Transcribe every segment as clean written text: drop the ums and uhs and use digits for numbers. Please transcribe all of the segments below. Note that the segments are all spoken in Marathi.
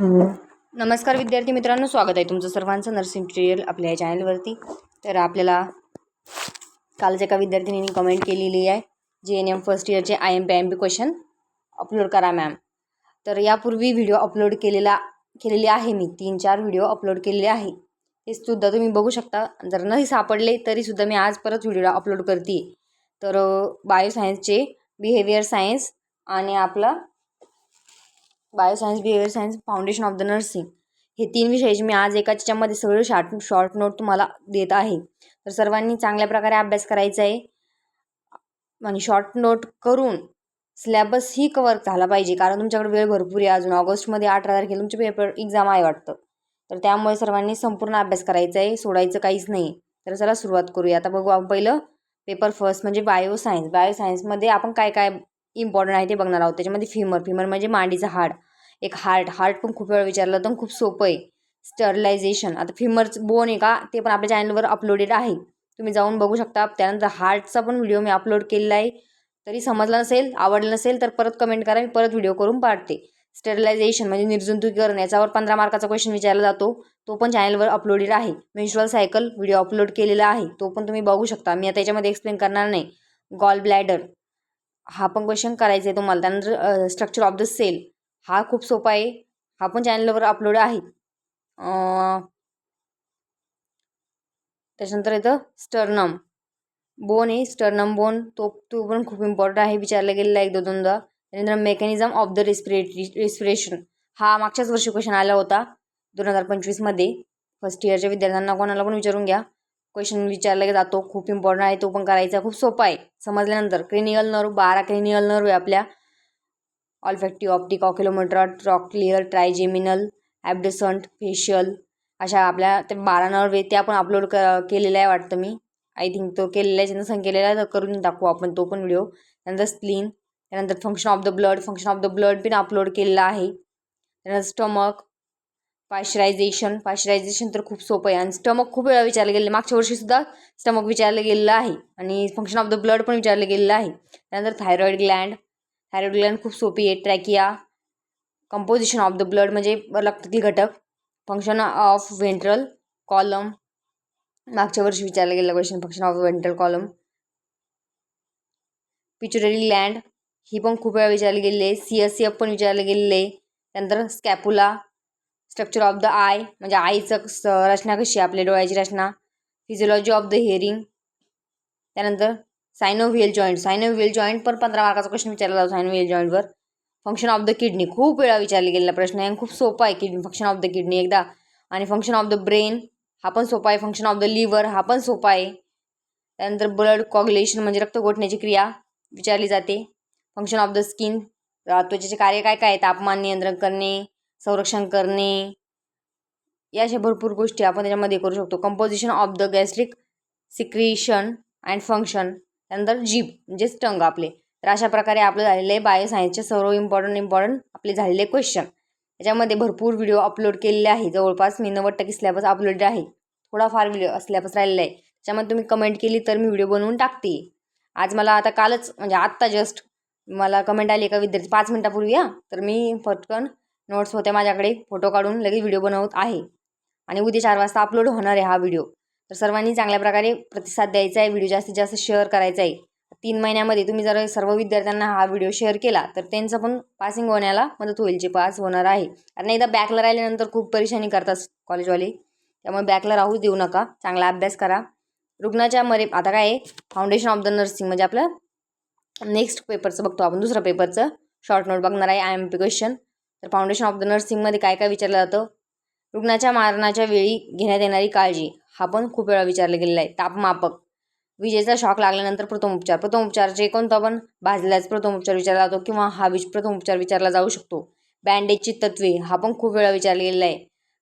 नमस्कार विद्यार्थी मित्रांनो, स्वागत आहे तुमचं सर्वांचं नर्सिंग ट्युटोरियल आपल्या या चॅनलवरती. तर आपल्याला कालच एका विद्यार्थिनींनी कमेंट केलेली आहे, JNM फर्स्ट इयरचे IMP क्वेश्चन अपलोड करा मॅम. तर यापूर्वी व्हिडिओ अपलोड केलेले आहे मी 3-4 व्हिडिओ अपलोड केलेले आहे. हे सुद्धा तुम्ही बघू शकता. जर नाही सापडले तरीसुद्धा मी आज परत व्हिडिओ अपलोड करते. तर बायोसायन्सचे बिहेवियर सायन्स आणि आपला bioscience, behaviour science, foundation of the nursing हे 3 विषयाचे मी आज एकाच्यामध्ये सगळे शॉर्ट नोट तुम्हाला देत आहे. तर सर्वांनी चांगल्या प्रकारे अभ्यास करायचा आहे आणि शॉर्ट नोट करून सिलेबस ही कवर झाला पाहिजे, कारण तुमच्याकडे वेळ भरपूर आहे. अजून ऑगस्टमध्ये 18 तारखेला तुमचे पेपर एक्झाम आहे वाटतं. तर त्यामुळे सर्वांनी संपूर्ण अभ्यास करायचा आहे, सोडायचं काहीच नाही. तर चला सुरुवात करूया. आता बघू आपण पहिलं पेपर फर्स्ट म्हणजे बायोसायन्समध्ये आपण काय काय इम्पॉर्टंट आहे ते बघणार आहोत. त्याच्यामध्ये फिमर म्हणजे मांडीचं हाड, एक हार्ट पण खूप वेळा विचारलं तर खूप सोपं आहे. स्टरलायझेशन, आता फिमरचं बोन आहे का ते पण आपल्या चॅनलवर अपलोडेड आहे, तुम्ही जाऊन बघू शकता. त्यानंतर हार्टचा पण व्हिडिओ मी अपलोड केलेला आहे. तरी समजला नसेल, आवडलं नसेल तर परत कमेंट करा, मी परत व्हिडिओ करून पाडते. स्टरलायझेशन म्हणजे निर्जंतुकीकरण, याच्यावर 15 मार्काचा क्वेश्चन विचारला जातो, तो पण चॅनलवर अपलोडेड आहे. मेन्स्ट्रुअल सायकल व्हिडिओ अपलोड केलेला आहे, तो पण तुम्ही बघू शकता. मी आता याच्यामध्ये एक्सप्लेन करणार नाही. गॉल ब्लॅडर हा पण क्वेश्चन करायचा आहे तुम्हाला. त्यानंतर स्ट्रक्चर ऑफ द सेल हा खूप सोपा आहे, हा पण चॅनलवर अपलोड आहे. त्याच्यानंतर येतं स्टर्नम बोन आहे, स्टर्नम बोन तो पण खूप इम्पॉर्टंट आहे, विचारला गेलेला आहे 1-2दा. त्यानंतर मेकॅनिझम ऑफ द रेस्पिरेशन हा मागच्याच वर्षी क्वेश्चन आला होता 2025मध्ये. फर्स्ट इयरच्या विद्यार्थ्यांना कोणाला पण विचारून घ्या, क्वेश्चन विचारला जातो, खूप इम्पॉर्टंट आहे, तो पण करायचा, खूप सोपा आहे समजल्यानंतर. क्रेनियल नर्व 12 क्रेनियल नर्व आहे आपल्या. ऑल्फॅक्टिव्ह, ऑप्टिक, ऑक्युलोमोटर, ट्रॉक्लियर, ट्रायजेमिनल, ॲब्डसंट, फेशियल अशा आपल्या ते 12 नर्व आहे. त्या पण अपलोड केलेला आहे वाटतं मी, आय थिंक तो केलेला आहे. नसेल केलेला आहे तर करून दाखवू आपण तो पण व्हिडिओ. त्यानंतर स्प्लीन, त्यानंतर फंक्शन ऑफ द ब्लड पण अपलोड केलेला आहे. त्यानंतर स्टमक, पाश्चरायझेशन तर खूप सोपं आहे आणि स्टमक खूप वेळा विचारलं गेलं, मागच्या वर्षीसुद्धा स्टमक विचारलं गेलेलं आहे आणि फंक्शन ऑफ द ब्लड पण विचारलं गेलेलं आहे. त्यानंतर थायरॉइड ग्लँड खूप सोपी आहे. Trachea, composition of the blood म्हणजे रक्तातील घटक. फंक्शन ऑफ वेंट्रल कॉलम मागच्या वर्षी विचारलं गेलेलं question, function of ventral column. Pituitary gland ही पण खूप वेळा विचारली गेलेली आहे. CSF पण विचारलं गेलेलं आहे. त्यानंतर scapula, structure of the eye म्हणजे आईचं रचना कशी आहे, आपल्या डोळ्याची रचना. Physiology of the hearing. त्यानंतर सायनोव्हियल जॉईंट पण 15 मार्काचा क्वेश्चन विचारला जातो सायनोव्हियल जॉईंटवर. फंक्शन ऑफ द किडनी खूप वेळा विचारला गेलेला प्रश्न आहे, खूप सोपा आहे kidney, function of the kidney एकदा. आणि फंक्शन ऑफ द ब्रेन हा पण सोपा आहे. फंक्शन ऑफ द लिव्हर हा पण सोपा आहे. त्यानंतर ब्लड कॉग्युलेशन म्हणजे रक्त गोठण्याची क्रिया विचारली जाते. फंक्शन ऑफ द स्किन, त्वचेचे कार्य काय काय आहे, तापमान नियंत्रण करणे, संरक्षण करणे, या अशा भरपूर गोष्टी आपण त्याच्यामध्ये करू शकतो. Composition of the gastric secretion and function. त्यानंतर जीभ म्हणजे टंग आपले. तर अशा प्रकारे आपलं झालेलं आहे बायोसायन्सचे सर्व इम्पॉर्टंट आपले झालेले क्वेश्चन. त्याच्यामध्ये भरपूर व्हिडिओ अपलोड केलेले आहे, जवळपास मी 90% सिलेबस अपलोडेड आहे. थोडाफार व्हिडिओ सिलेबस राहिलेला आहे, त्याच्यामध्ये तुम्ही कमेंट केली तर मी व्हिडिओ बनवून टाकते. आज मला आता कालच म्हणजे आत्ता जस्ट मला कमेंट आली एका विद्यार्थी 5 मिनिटापूर्वी, तर मी पटकन नोट्स होत्या माझ्याकडे, फोटो काढून लगेच व्हिडिओ बनवत आहे आणि उद्या 4 वाजता अपलोड होणार आहे हा व्हिडिओ. तर सर्वांनी चांगल्या प्रकारे प्रतिसाद द्यायचा आहे, व्हिडिओ जास्तीत जास्त शेअर करायचा आहे. 3 महिन्यामध्ये तुम्ही जर सर्व विद्यार्थ्यांना हा व्हिडिओ शेअर केला तर त्यांचं पण पासिंग होण्याला मदत होईल, जे पास होणार आहे. कारण एकदा बॅकला राहिल्यानंतर खूप परेशानी करतात कॉलेजवाले, त्यामुळे बॅकला राहू देऊ नका, चांगला अभ्यास करा. रुग्णाच्या आता काय आहे, फाउंडेशन ऑफ द नर्सिंग म्हणजे आपलं नेक्स्ट पेपरचं बघतो आपण, दुसऱ्या पेपरचं शॉर्ट नोट बघणार आहे IMP क्वेश्चन. तर फाउंडेशन ऑफ द नर्सिंगमध्ये काय काय विचारलं जातं, रुग्णाच्या मरणाच्या वेळी घेण्यात येणारी काळजी हा पण खूप वेळा विचारलं गेलेला आहे. तापमापक, विजेचा शॉक लागल्यानंतर प्रथमोपचारचे कोणता पण भाजल्याच प्रथमोपचार विचारला जातो किंवा हा प्रथमोपचार विचारला जाऊ शकतो. बँडेजची तत्वे हा पण खूप वेळा विचारला गेलेला आहे.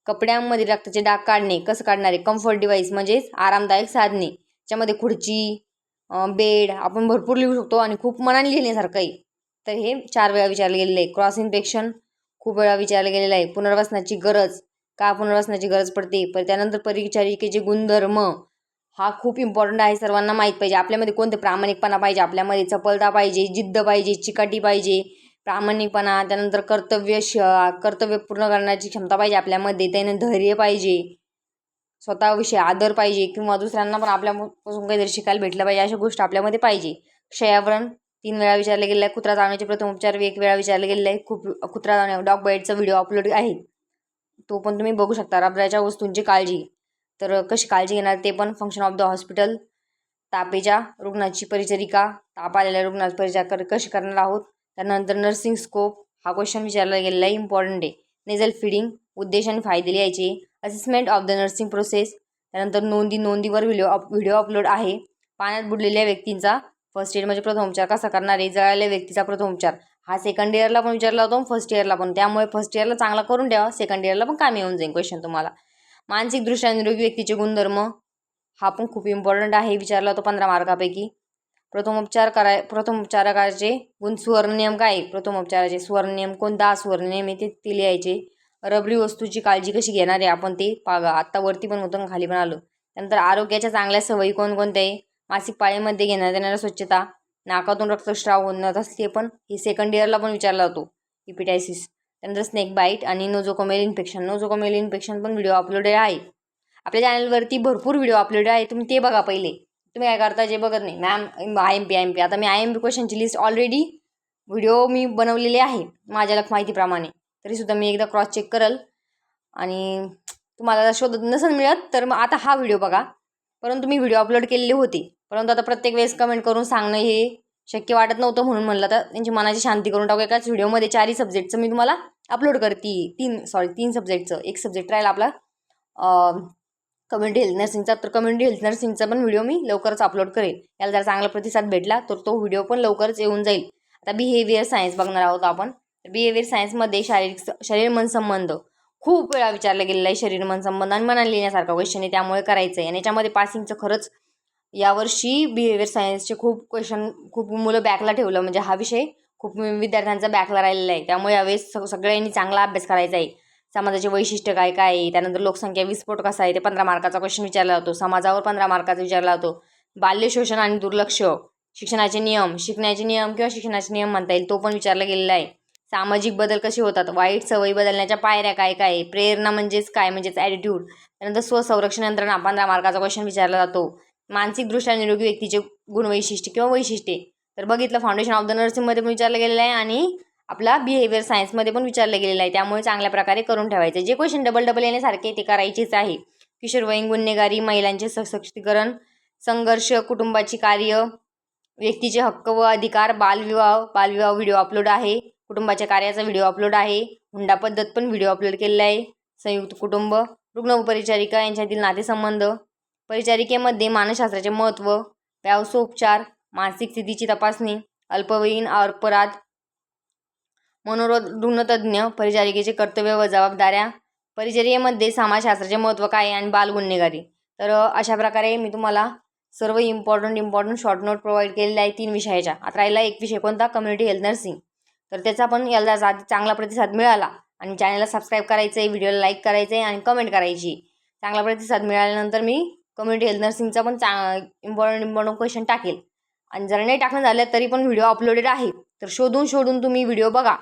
कपड्यांमध्ये रक्ताचे डाग काढणे कसं काढणारे, कम्फर्ट डिवाइस म्हणजेच आरामदायक साधने, त्याच्यामध्ये खुर्ची, बेड आपण भरपूर लिहू शकतो आणि खूप मनाने लिहिण्यासारखं आहे. तर हे 4 वेळा विचारलं गेलेलं आहे. क्रॉस इन्फेक्शन खूप वेळा विचारलं गेलेलं आहे. पुनर्वसनाची गरज, का पुनर्वसनाची गरज पडते. त्यानंतर परिचारिकेचे गुणधर्म हा खूप इम्पॉर्टंट आहे, सर्वांना माहीत पाहिजे. आपल्यामध्ये कोणते प्रामाणिकपणा पाहिजे, आपल्यामध्ये चपलता पाहिजे, जिद्द पाहिजे, चिकाटी पाहिजे, प्रामाणिकपणा, त्यानंतर कर्तव्य पूर्ण करण्याची क्षमता पाहिजे आपल्यामध्ये, त्याने धैर्य पाहिजे, स्वतःविषयी आदर पाहिजे किंवा दुसऱ्यांना पण आपल्यापासून काहीतरी शिकायला भेटलं पाहिजे, अशा गोष्टी आपल्यामध्ये पाहिजे. क्षयावरण 3 वेळा विचारलं गेलं आहे. कुत्रा चावण्याचे प्रथम उपचार 1 वेळा विचारले गेले आहे. कुत्रा डॉग बाईटचा व्हिडिओ अपलोड आहे, तो पण तुम्ही बघू शकता. रबराच्या वस्तूंची काळजी, तर कशी काळजी घेणार ते पण. फंक्शन ऑफ द हॉस्पिटल, तापेच्या रुग्णाची परिचरिका, ताप आलेल्या रुग्णाची परिचर्या कशी करणार आहोत. त्यानंतर नर्सिंग स्कोप हा क्वेश्चन विचारला गेलेला आहे, इम्पॉर्टंट आहे. नेझल फीडिंग, उद्देश आणि फायदे लिहायचे. Assessment of the nursing process, त्यानंतर नोंदीवर व्हिडिओ अपलोड आहे. पाण्यात बुडलेल्या व्यक्तींचा फर्स्ट एड म्हणजे प्रथमोपचार कसा करणार आहे. जळालेल्या व्यक्तीचा प्रथमोपचार हा सेकंड इयरला पण विचारला होता, फर्स्ट इयरला पण, त्यामुळे फर्स्ट इयरला चांगला करून ठेवा, सेकंड इयरला पण कामी येऊन जाईल क्वेश्चन तुम्हाला. मानसिकदृष्ट्या निरोगी व्यक्तीचे गुणधर्म हा पण खूप इम्पॉर्टंट आहे, विचारला होता 15 मार्कापैकी. प्रथमोपचारकाचे गुण, सुवर्ण नियम काय आहे प्रथमोपचाराचे, सुवर्ण नियम कोणता सुवर्ण नियम आहे ते लिहायचे. रबरी वस्तूची काळजी कशी घेणार आहे आपण ते पागा, आत्ता वरती पण होतं खाली पण आलं. त्यानंतर आरोग्याच्या चांगल्या सवयी कोणकोणत्या आहे. मासिक पाळीमध्ये घेण्यात येणाऱ्या स्वच्छता, नाकातून रक्तस्राव होणार असते पण हे सेकंड इयरला पण विचारला होतो, हिपॅटायसिस. त्यानंतर स्नेक बाईट आणि नोझोकोमेल इन्फेक्शन पण व्हिडिओ अपलोडेड आहे. आपल्या चॅनलवरती भरपूर व्हिडिओ अपलोडेड आहे, तुम्ही ते बघा पहिले. तुम्ही काय करता जे बघत नाही. मॅम IMP आता मी IMP क्वेश्चनची लिस्ट ऑलरेडी व्हिडिओ मी बनवलेले आहे माझ्या माहितीप्रमाणे, तरीसुद्धा मी एकदा क्रॉस चेक करल. आणि तुम्हाला शोधत नसेल मिळत तर मग आता हा व्हिडिओ बघा. परंतु मी व्हिडिओ अपलोड केलेले होते, परंतु आता प्रत्येक वेळेस कमेंट करून सांगणं हे शक्य वाटत नव्हतं, म्हणून म्हणलं तर त्यांची मनाची शांती करून टाकू. एकाच व्हिडिओमध्ये 4 सब्जेक्टचं मी तुम्हाला अपलोड करते. 3 सब्जेक्टचं, एक सब्जेक्ट राहील आपला कम्युनिटी हेल्थ नर्सिंगचा, तर कम्युनिटी हेल्थ नर्सिंगचा पण व्हिडिओ मी लवकरच अपलोड करेल. याला जर चांगला प्रतिसाद भेटला तर तो व्हिडिओ पण लवकरच येऊन जाईल. आता बिहेवियर सायन्स बघणार आहोत आपण. बिहेवियर सायन्समध्ये शरीर मन संबंध खूप वेळा विचारलं गेलेलं आहे. शरीर मन संबंध आणि मनाला लिहिण्यासारखा क्वेश्चन आहे, त्यामुळे करायचं आहे. आणि याच्यामध्ये पासिंगचं खरंच यावर्षी बिहेवियर सायन्सचे खूप मुलं बॅकला ठेवलं, म्हणजे हा विषय खूप विद्यार्थ्यांचा बॅकला राहिलेला आहे. त्यामुळे यावेळेस सगळ्यांनी चांगला अभ्यास करायचा आहे. समाजाचे वैशिष्ट्य काय काय आहे, त्यानंतर लोकसंख्या विस्फोट कसा आहे, ते 15 मार्काचा क्वेश्चन विचारला होतो. समाजावर 15 मार्काचा विचारला होतो. बाल्य शोषण आणि दुर्लक्ष, शिक्षणाचे नियम किंवा शिक्षणाचे नियम म्हणता येईल, तो पण विचारला गेलेला आहे. सामाजिक बदल कसे होतात, वाईट सवयी बदलण्याच्या पायऱ्या काय काय आहे, प्रेरणा म्हणजेच काय म्हणजेच ॲटिट्यूड. त्यानंतर स्वसंरक्षण यंत्रणा 15 मार्काचा क्वेश्चन विचारला जातो. मानसिकदृष्ट्या निरोगी व्यक्तीचे गुणवैशिष्ट्य किंवा वैशिष्ट्ये, तर बघितलं फाउंडेशन ऑफ द नर्सिंगमध्ये पण विचारलं गेलेलं आहे आणि आपला बिहेवियर सायन्समध्ये पण विचारलं गेलेलं आहे. त्यामुळे चांगल्या प्रकारे करून ठेवायचं. जे क्वेश्चन डबल येण्यासारखे ते करायचेच आहे. किशोरवयीन गुन्हेगारी, महिलांचे सशक्तीकरण, संघर्ष, कुटुंबाची कार्य, व्यक्तीचे हक्क व अधिकार, बालविवाह व्हिडिओ अपलोड आहे. कुटुंबाच्या कार्याचा व्हिडिओ अपलोड आहे. हुंडा पद्धत पण व्हिडिओ अपलोड केलेला आहे. संयुक्त कुटुंब, रुग्ण व परिचारिका यांच्यातील नातेसंबंध, परिचारिकेमध्ये मानसशास्त्राचे महत्त्व, व्यावसायोपचार, मानसिक स्थितीची तपासणी, अल्पवयीन अपराध, मनोरुग्णतज्ञ, परिचारिकेचे कर्तव्य व जबाबदाऱ्या, परिचर्येमध्ये समाजशास्त्राचे महत्त्व काय आणि बाल गुन्हेगारी. तर अशा प्रकारे मी तुम्हाला सर्व इम्पॉर्टंट शॉर्ट नोट प्रोव्हाइड केलेले आहे 3 विषयाच्या. आता राहिला एक विषय कोणता, कम्युनिटी हेल्थ नर्सिंग. तर त्याचा पण याला चांगला प्रतिसाद मिळाला आणि चॅनलला सबस्क्राईब करायचं आहे, व्हिडिओला लाईक करायचं आहे आणि कमेंट करायची. चांगला प्रतिसाद मिळाल्यानंतर मी कम्युनिटी हेल्थ नर्सिंगचा पण इम्पॉर्टंट क्वेश्चन टाकेल. आणि जर नाही टाकणं झालं तरी पण व्हिडिओ अपलोडेड आहे, तर शोधून तुम्ही व्हिडिओ बघा.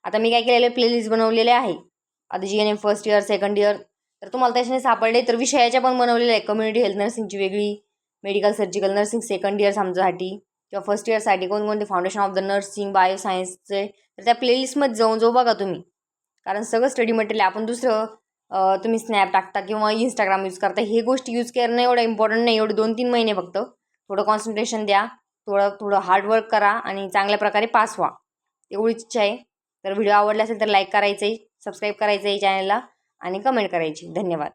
आता मी काय केलेलं प्लेलिस्ट बनवलेले आहे. आता GNM first year, second year, तर तुम्हाला त्याच्याने सापडले तर विषयाच्या पण बनवलेल्या आहे. कम्युनिटी हेल्थ नर्सिंगची वेगळी, medical surgical nursing second year समजासाठी किंवा फर्स्ट इयरसाठी कोणकोणते फाउंडेशन ऑफ द नर्सिंग, बायोसायन्सचे, तर त्या प्लेलिस्टमध्ये जाऊन बघा तुम्ही. कारण सगळं स्टडी मटेरियल आपण तुम्ही स्नॅप टाकता किंवा इंस्टाग्राम यूज करता, हे गोष्टी यूज करणं एवढं इम्पॉर्टंट नाही. एवढे 2-3 महिने फक्त थोडं कॉन्सन्ट्रेशन द्या, थोडं हार्डवर्क करा आणि चांगल्या प्रकारे पास व्हा, एवढीच इच्छा आहे. तर व्हिडिओ आवडला असेल तर लाईक करायचं आहे, सबस्क्राईब करायचं आहे चॅनलला आणि कमेंट करायची. धन्यवाद.